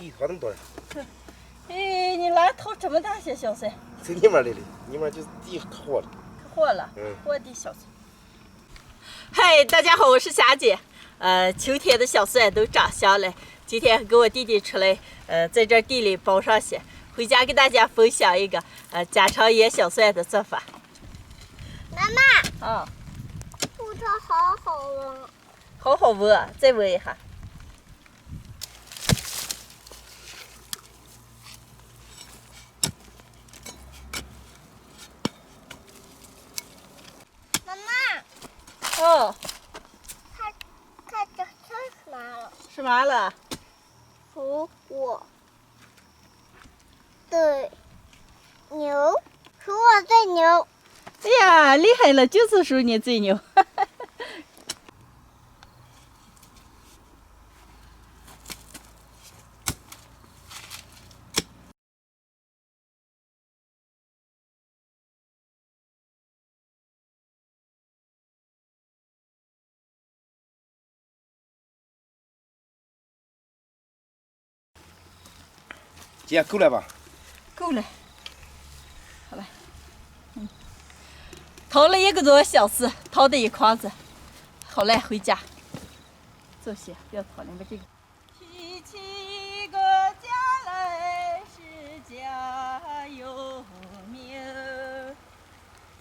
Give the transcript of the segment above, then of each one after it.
咦，花那么多呀？哎，你哪掏这么大些小蒜？从里面来的，里面就是底活了。活了，活的小蒜。嗨，大家好，我是霞姐。秋天的小蒜都长香了，今天给我弟弟出来，在这地里包上些，回家给大家分享一个家常腌小蒜的做法。妈妈，啊，葡萄好好闻，好好闻，再闻一下。妈妈，哦，看这是什么了？吃嘛了？属我的牛，属我的牛。哎呀，厉害了，就是属你最牛。姐，够了吧？够了，好了，掏了1个多小时，掏的一筐子，好嘞，回家。走些，不要掏了，把这个。提起一个家来是家有名，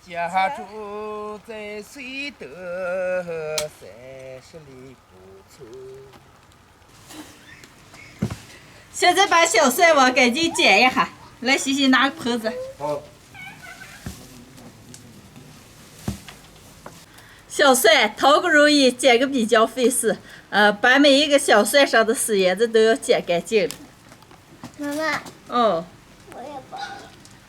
家住在绥德30里不村。现在把小蒜往赶紧剪一下，来，西西拿个盆子。好。小蒜掏个容易，剪个比较费事。把每一个小蒜上的丝叶子都要剪干净了。妈妈，哦，我也帮你。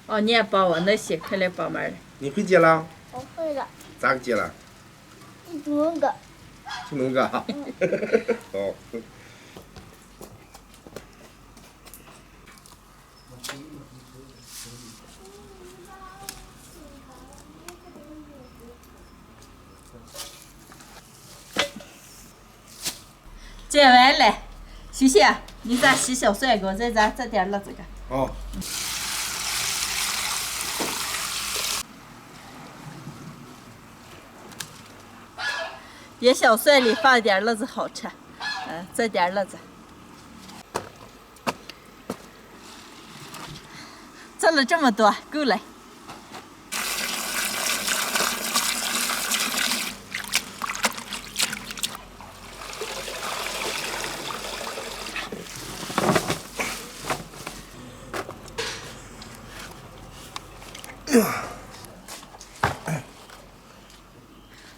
哦，你也帮我，那行，快来帮忙了。你会接了？我会了，咋个接了？就弄个。就弄个。好。剪完了，西西，你咋洗小蒜给我再点辣子个。好。腌小蒜里放点辣子好吃，再点辣子。做了这么多，够了。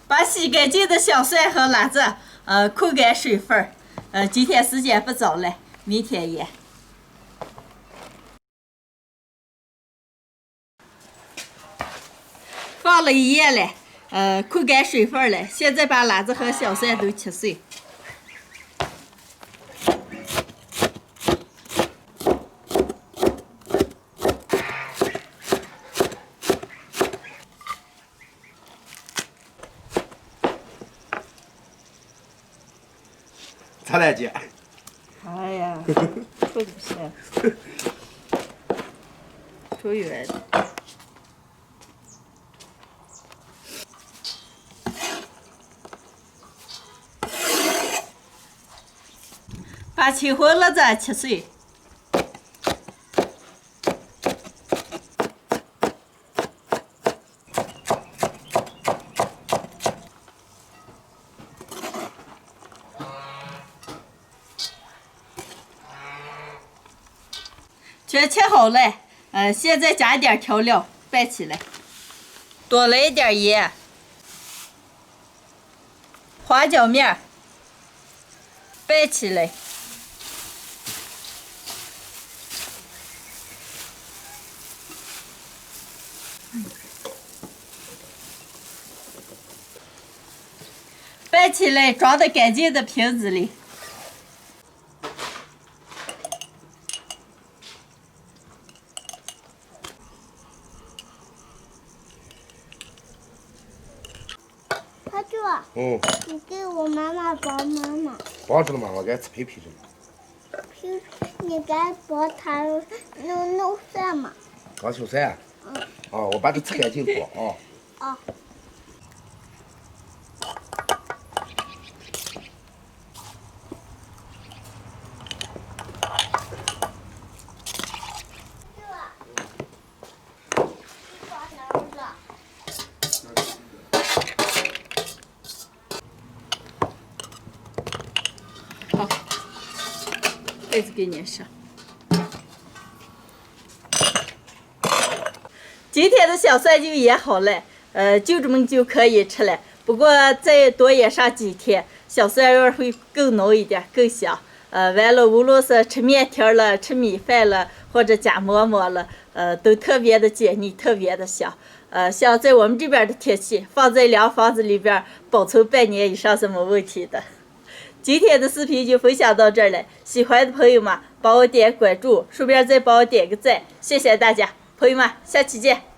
把洗干净的小蒜和辣子，扣干水分今天时间不早了，明天腌。放了一夜了，扣干水分了。现在把辣子和小蒜都切碎。咋了，姐？哎呀，臭不行，臭远了。把青红辣子切碎。全切好了，现在加一点调料拌起来，多来一点盐，花椒面，拌起来。拌起来，装到干净的瓶子里。他舅，你给我妈妈包妈妈。包着了嘛，我给它拆皮着呢。你该把它弄散嘛。搞修缮。哦，我把它擦干净过啊。哦。好，筷子给你上。今天的小蒜就腌好了，就这么就可以吃了。不过再多腌上几天，小蒜味会更浓一点，更香。完了，无论是吃面条了、吃米饭了，或者加馍馍了，都特别的解腻，特别的香。像在我们这边的天气，放在凉房子里边保存半年以上是没问题的。今天的视频就分享到这儿了，喜欢的朋友们帮我点关注，顺便再帮我点个赞，谢谢大家，朋友们，下期见。